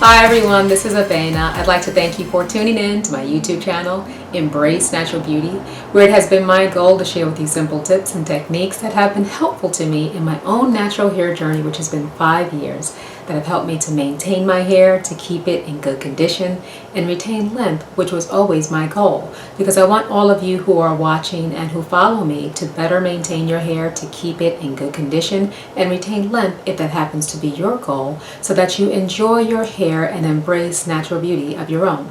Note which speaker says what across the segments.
Speaker 1: Hi everyone, this is Aveda. I'd like to thank you for tuning in to my YouTube channel, Embrace Natural Beauty, where it has been my goal to share with you simple tips and techniques that have been helpful to me in my own natural hair journey, which has been 5 years, that have helped me to maintain my hair, to keep it in good condition, and retain length, which was always my goal, because I want all of you who are watching and who follow me to better maintain your hair, to keep it in good condition, and retain length if that happens to be your goal, so that you enjoy your hair and embrace natural beauty of your own.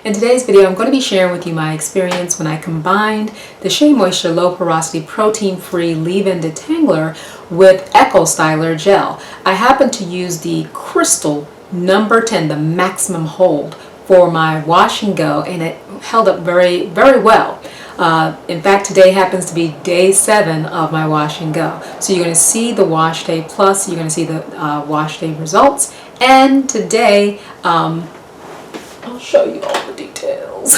Speaker 1: In today's video, I'm going to be sharing with you my experience when I combined the Shea Moisture Low Porosity Protein-Free Leave-In Detangler with Eco Styler Gel. I happen to use the Crystal number 10, the maximum hold, for my wash and go, and it held up very, very well. In fact, today happens to be day 7 of my wash and go. So you're going to see the wash day plus, you're going to see the wash day results, and today I'll show you all the details.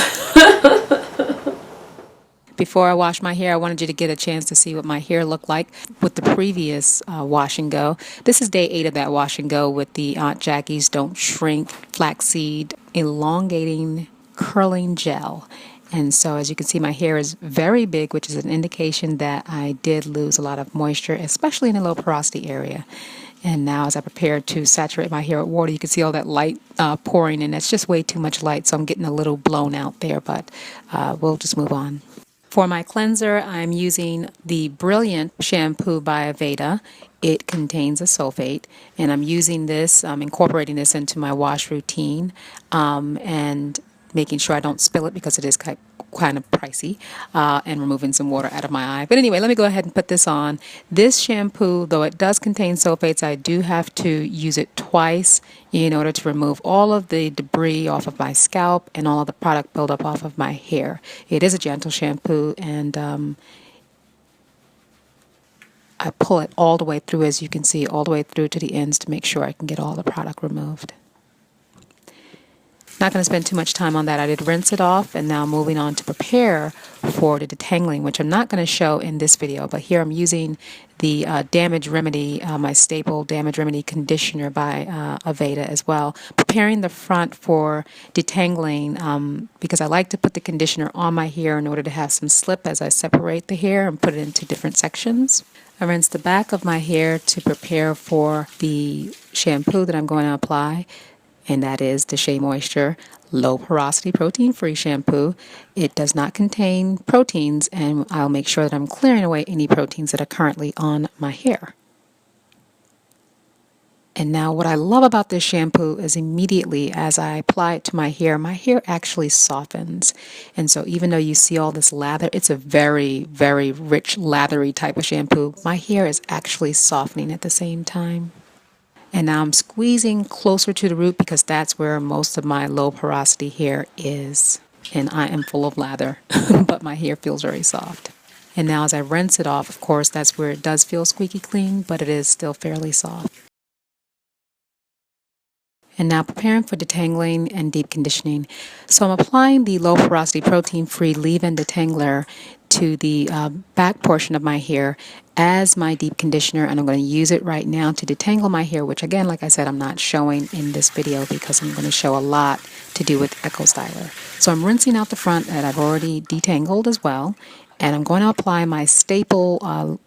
Speaker 1: Before I wash my hair, I wanted you to get a chance to see what my hair looked like with the previous wash and go. This is day 8 of that wash and go with the Aunt Jackie's Don't Shrink Flaxseed Elongating Curling Gel. And so as you can see, my hair is very big, which is an indication that I did lose a lot of moisture, especially in the low porosity area. And now as I prepare to saturate my hair with water, you can see all that light pouring in. It's just way too much light, so I'm getting a little blown out there, but we'll just move on. For my cleanser, I'm using the Brilliant Shampoo by Aveda. It contains a sulfate, and I'm using this, incorporating this into my wash routine, and making sure I don't spill it because it is kind of pricey, and removing some water out of my eye. But anyway, let me go ahead and put this on. This shampoo, though it does contain sulfates, I do have to use it twice in order to remove all of the debris off of my scalp and all of the product buildup off of my hair. It is a gentle shampoo, and I pull it all the way through, as you can see, all the way through to the ends to make sure I can get all the product removed. Not going to spend too much time on that. I did rinse it off, and now moving on to prepare for the detangling, which I'm not going to show in this video, but here I'm using the Damage Remedy, my staple Damage Remedy conditioner by Aveda as well. Preparing the front for detangling, because I like to put the conditioner on my hair in order to have some slip as I separate the hair and put it into different sections. I rinse the back of my hair to prepare for the shampoo that I'm going to apply, and that is the Shea Moisture Low Porosity Protein Free Shampoo. It does not contain proteins, and I'll make sure that I'm clearing away any proteins that are currently on my hair. And now what I love about this shampoo is immediately as I apply it to my hair actually softens. And so even though you see all this lather, it's a very, very rich, lathery type of shampoo. My hair is actually softening at the same time. And now I'm squeezing closer to the root because that's where most of my low porosity hair is. And I am full of lather, but my hair feels very soft. And now as I rinse it off, of course, that's where it does feel squeaky clean, but it is still fairly soft. And now preparing for detangling and deep conditioning. So I'm applying the low porosity protein-free leave-in detangler to the back portion of my hair as my deep conditioner, and I'm going to use it right now to detangle my hair, which again, like I said, I'm not showing in this video because I'm going to show a lot to do with Eco Styler. So I'm rinsing out the front that I've already detangled as well, and I'm going to apply my staple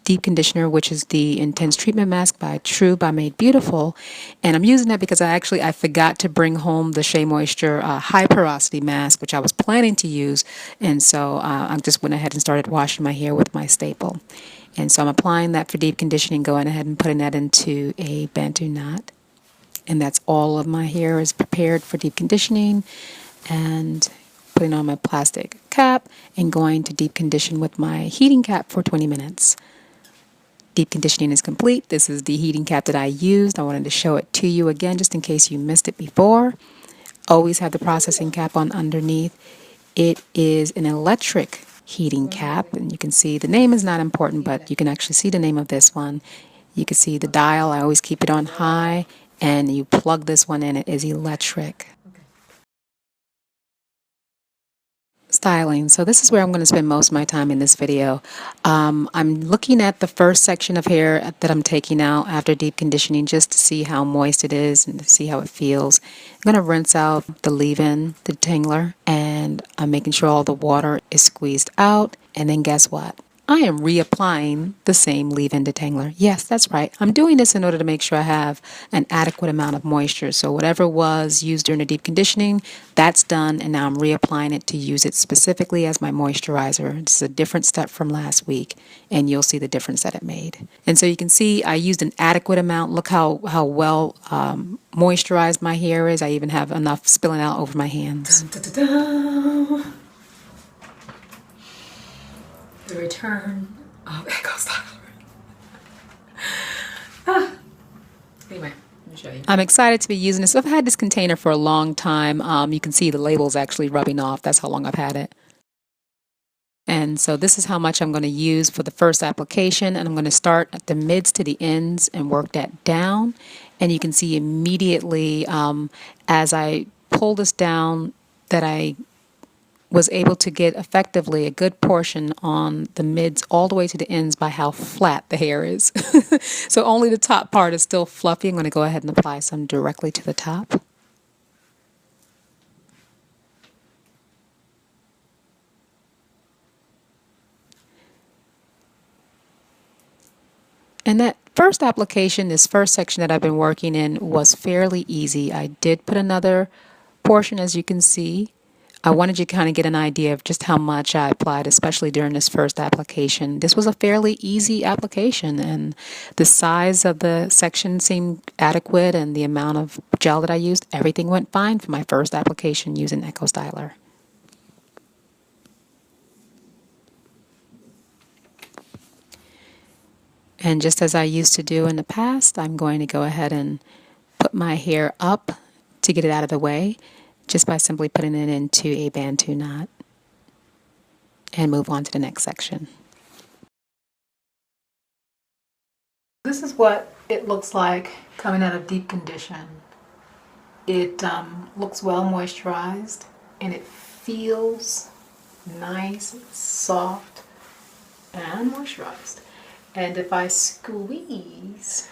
Speaker 1: deep conditioner, which is the Intense Treatment Mask by True by Made Beautiful. And I'm using that because I forgot to bring home the Shea Moisture High Porosity Mask, which I was planning to use. And so I just went ahead and started washing my hair with my staple. And so I'm applying that for deep conditioning, going ahead and putting that into a Bantu knot. And that's all of my hair is prepared for deep conditioning. And putting on my plastic cap and going to deep condition with my heating cap for 20 minutes. Deep conditioning is complete. This is the heating cap that I used. I wanted to show it to you again just in case you missed it before. Always have the processing cap on underneath. It is an electric heating cap, and you can see the name is not important, but you can actually see the name of this one. You can see the dial. I always keep it on high, and you plug this one in. It is electric. Styling. So this is where I'm going to spend most of my time in this video. I'm looking at the first section of hair that I'm taking out after deep conditioning just to see how moist it is and to see how it feels. I'm going to rinse out the leave-in, the detangler, and I'm making sure all the water is squeezed out. And then guess what? I am reapplying the same leave-in detangler. Yes, that's right. I'm doing this in order to make sure I have an adequate amount of moisture. So whatever was used during the deep conditioning, that's done, and now I'm reapplying it to use it specifically as my moisturizer. It's a different step from last week, and you'll see the difference that it made. And so you can see I used an adequate amount. Look how well moisturized my hair is. I even have enough spilling out over my hands. Dun, dun, dun, dun. The return of Echo Styler. Anyway, let me show you. I'm excited to be using this. I've had this container for a long time. You can see the label's actually rubbing off. That's how long I've had it. And so this is how much I'm going to use for the first application. And I'm going to start at the mids to the ends and work that down. And you can see immediately as I pull this down that I was able to get effectively a good portion on the mids all the way to the ends by how flat the hair is. So only the top part is still fluffy. I'm going to go ahead and apply some directly to the top. And that first application, this first section that I've been working in was fairly easy. I did put another portion, as you can see. I wanted you to kind of get an idea of just how much I applied, especially during this first application. This was a fairly easy application, and the size of the section seemed adequate, and the amount of gel that I used, everything went fine for my first application using Echo Styler. And just as I used to do in the past, I'm going to go ahead and put my hair up to get it out of the way, just by simply putting it into a Bantu knot, and move on to the next section. This is what it looks like coming out of deep condition. It looks well moisturized, and it feels nice, soft, and moisturized. And if I squeeze,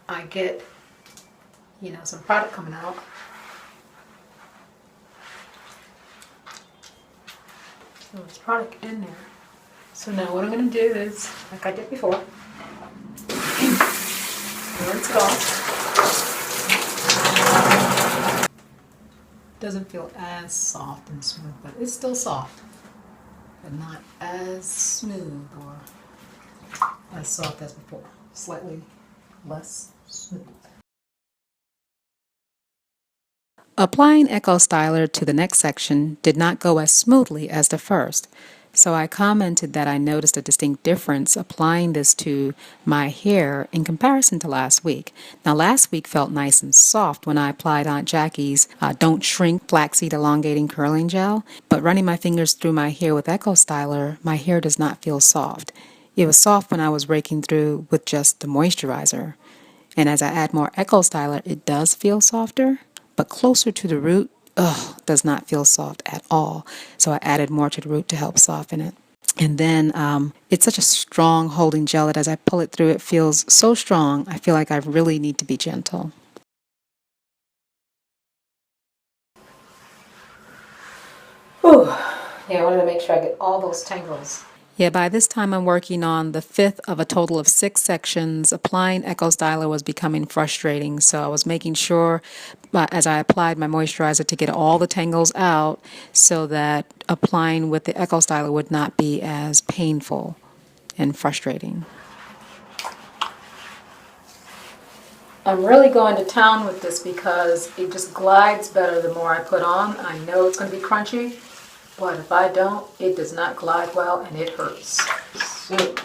Speaker 1: I get, some product coming out. So there's product in there. So now what I'm going to do is, like I did before, rinse it off. Doesn't feel as soft and smooth, but it's still soft, but not as smooth or as soft as before. Slightly less smooth. Applying Echo Styler to the next section did not go as smoothly as the first, so I commented that I noticed a distinct difference applying this to my hair in comparison to last week. Now, last week felt nice and soft when I applied Aunt Jackie's Don't Shrink Flaxseed Elongating Curling Gel, but running my fingers through my hair with Echo Styler, my hair does not feel soft. It was soft when I was raking through with just the moisturizer. And as I add more Echo Styler, it does feel softer, but closer to the root, does not feel soft at all. So I added more to the root to help soften it. And then it's such a strong holding gel that as I pull it through, it feels so strong, I feel like I really need to be gentle. Ooh. Yeah, I wanted to make sure I get all those tangles. Yeah, by this time I'm working on the fifth of a total of 6 sections. Applying Echo Styler was becoming frustrating, so I was making sure as I applied my moisturizer to get all the tangles out so that applying with the Echo Styler would not be as painful and frustrating. I'm really going to town with this because it just glides better the more I put on. I know it's going to be crunchy, but if I don't, it does not glide well and it hurts. So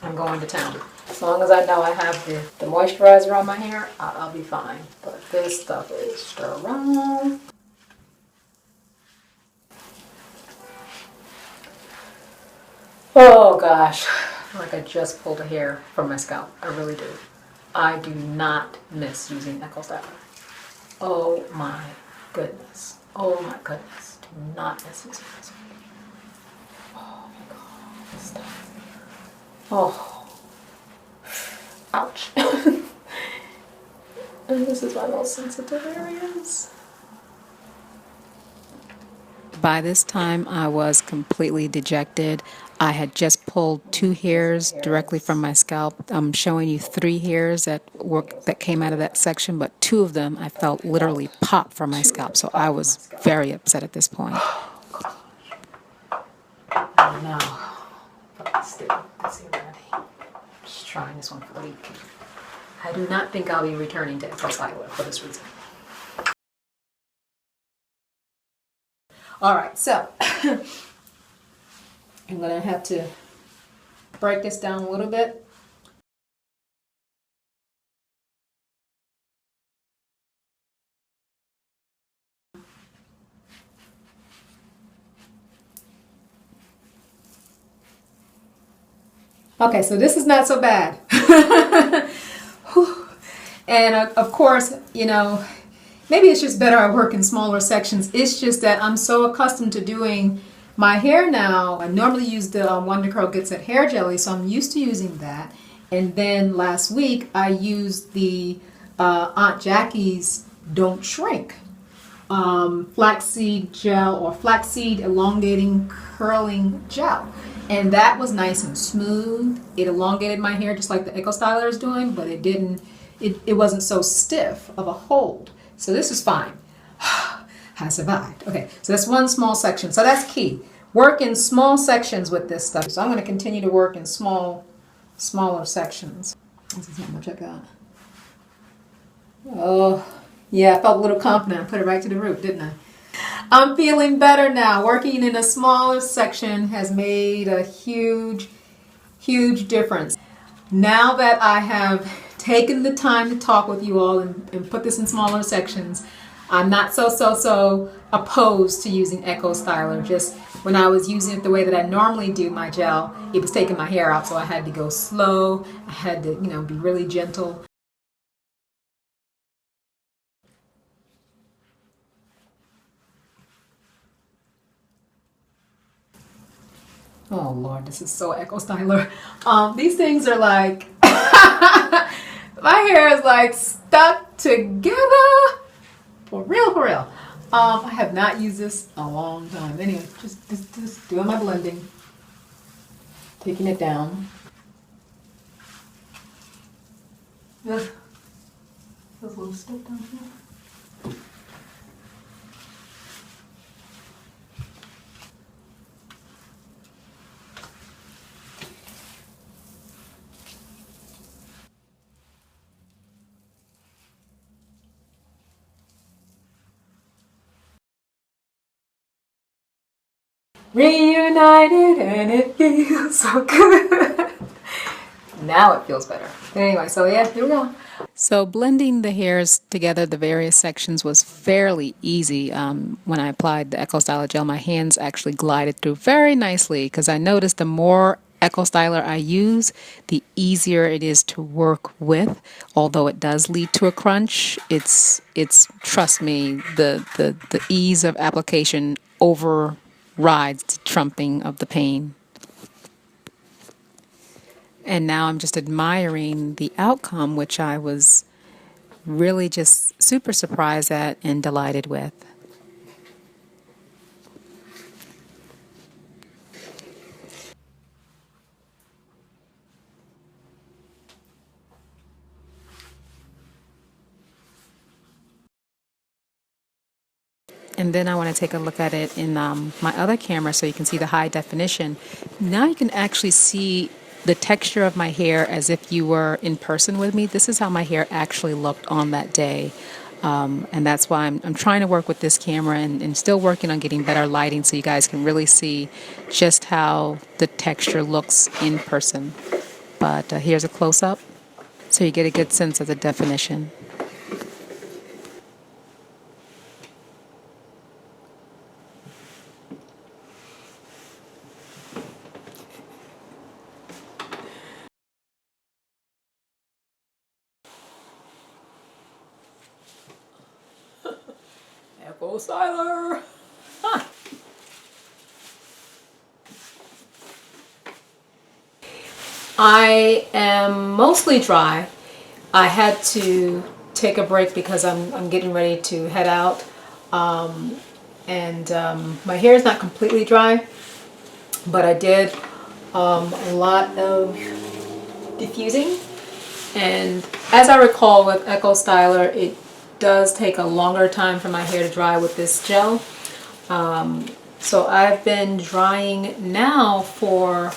Speaker 1: I'm going to town. As long as I know I have the moisturizer on my hair, I'll be fine. But this stuff is strong. Oh gosh, like I just pulled a hair from my scalp. I really do. I do not miss using Echo Styler. Oh my goodness. Oh my goodness. not necessary. Oh my God, stop. Oh, ouch. And this is my most sensitive areas. By this time, I was completely dejected. I had just pulled 2 hairs directly from my scalp. I'm showing you 3 hairs that came out of that section, but 2 of them I felt literally pop from my scalp. So I was very upset at this point. I know, but still, let's see already. Just trying this one for the week. I do not think I'll be returning to Detangler for this reason. All right, so I'm gonna have to break this down a little bit. Okay, so this is not so bad. And of course, you know, maybe it's just better I work in smaller sections. It's just that I'm so accustomed to doing my hair now. I normally use the Wonder Curl Get Set Hair Jelly, so I'm used to using that. And then last week I used the Aunt Jackie's Don't Shrink flaxseed gel or flaxseed elongating curling gel. And that was nice and smooth. It elongated my hair just like the Eco Styler is doing, but it wasn't so stiff of a hold. So this is fine. I survived. Okay, so that's one small section. So that's key. Work in small sections with this stuff. So I'm going to continue to work in smaller sections. This is how much I got. Oh, yeah, I felt a little confident. I put it right to the root, didn't I? I'm feeling better now. Working in a smaller section has made a huge, huge difference. Now that I have taken the time to talk with you all and put this in smaller sections, I'm not so opposed to using Eco Styler. Just when I was using it the way that I normally do my gel, it was taking my hair out, so I had to go slow. I had to, be really gentle. Oh Lord, this is so Eco Styler. These things are like, my hair is like stuck together. For real, for real. I have not used this a long time. Anyway, just doing my blending. Taking it down. There's a little stuff down here. Reunited and it feels so good. Now it feels better. Anyway, so yeah, here we go. So blending the hairs together, the various sections, was fairly easy. When I applied the Eco Styler gel, my hands actually glided through very nicely because I noticed the more Eco Styler I use, the easier it is to work with. Although it does lead to a crunch, it's trust me, the ease of application overrides the trumping of the pain. And now I'm just admiring the outcome, which I was really just super surprised at and delighted with. And then I want to take a look at it in my other camera so you can see the high definition. Now you can actually see the texture of my hair as if you were in person with me. This is how my hair actually looked on that day. And that's why I'm trying to work with this camera and still working on getting better lighting so you guys can really see just how the texture looks in person. But here's a close-up so you get a good sense of the definition. Eco Styler! Huh. I am mostly dry. I had to take a break because I'm getting ready to head out. My hair is not completely dry, but I did a lot of diffusing. And as I recall with Echo Styler, it does take a longer time for my hair to dry with this gel. So I've been drying now for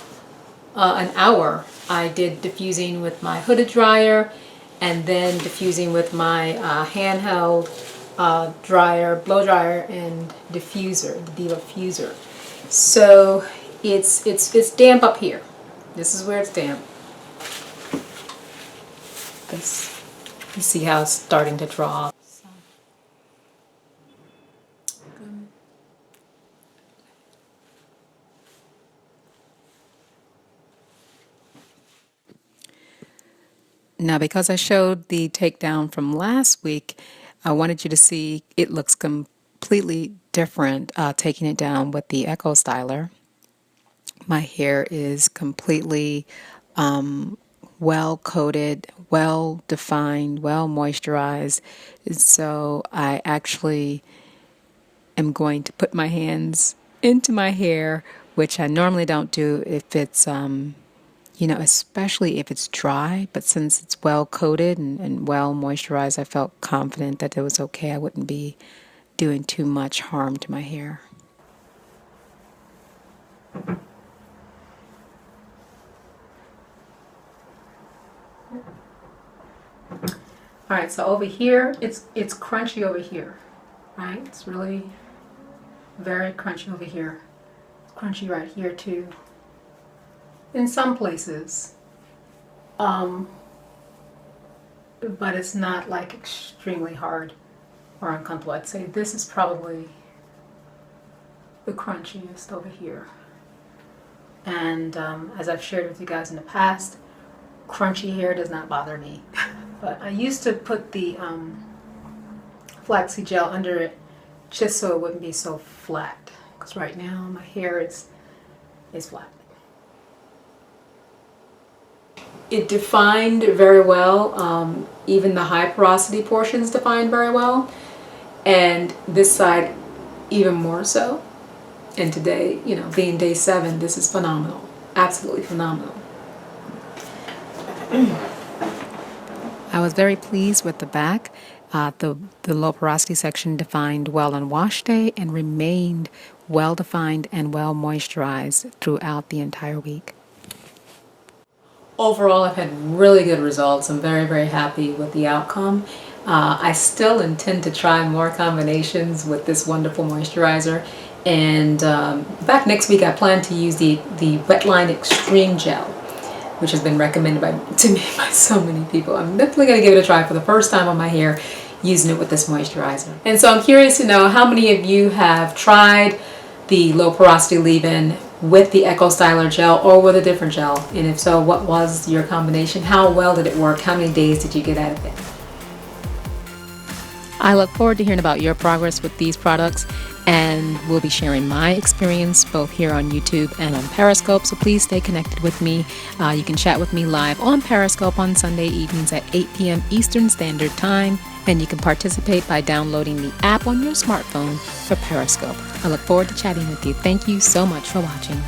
Speaker 1: an hour. I did diffusing with my hooded dryer and then diffusing with my handheld dryer, blow dryer, and diffuser, the diffuser. So it's damp up here. This is where it's damp. You see how it's starting to draw. Now, because I showed the takedown from last week, I wanted you to see it looks completely different taking it down with the Echo Styler. My hair is completely well coated, well defined, well moisturized. So I actually am going to put my hands into my hair, which I normally don't do if it's especially if it's dry, but since it's well coated and well moisturized, I felt confident that it was okay. I wouldn't be doing too much harm to my hair. All right, so over here, it's crunchy over here, right? It's really very crunchy over here. It's crunchy right here too. In some places. But it's not like extremely hard or uncomfortable. I'd say this is probably the crunchiest over here. And as I've shared with you guys in the past, crunchy hair does not bother me. But I used to put the flaxseed gel under it just so it wouldn't be so flat. Because right now my hair is flat. It defined very well. Even the high porosity portions defined very well. And this side even more so. And today, being day 7, this is phenomenal. Absolutely phenomenal. I was very pleased with the back. The low porosity section defined well on wash day and remained well defined and well moisturized throughout the entire week. Overall, I've had really good results. I'm very, very happy with the outcome. I still intend to try more combinations with this wonderful moisturizer. And back next week, I plan to use the Wetline Extreme Gel, which has been recommended to me by so many people. I'm definitely going to give it a try for the first time on my hair, using it with this moisturizer. And so I'm curious to know how many of you have tried the low porosity leave-in with the Echo Styler gel or with a different gel, and if so, what was your combination? How well did it work? How many days did you get out of it? I look forward to hearing about your progress with these products, and we'll be sharing my experience both here on YouTube and on Periscope, so please stay connected with me. You can chat with me live on Periscope on Sunday evenings at 8 p.m. Eastern Standard Time, and you can participate by downloading the app on your smartphone for Periscope. I look forward to chatting with you. Thank you so much for watching.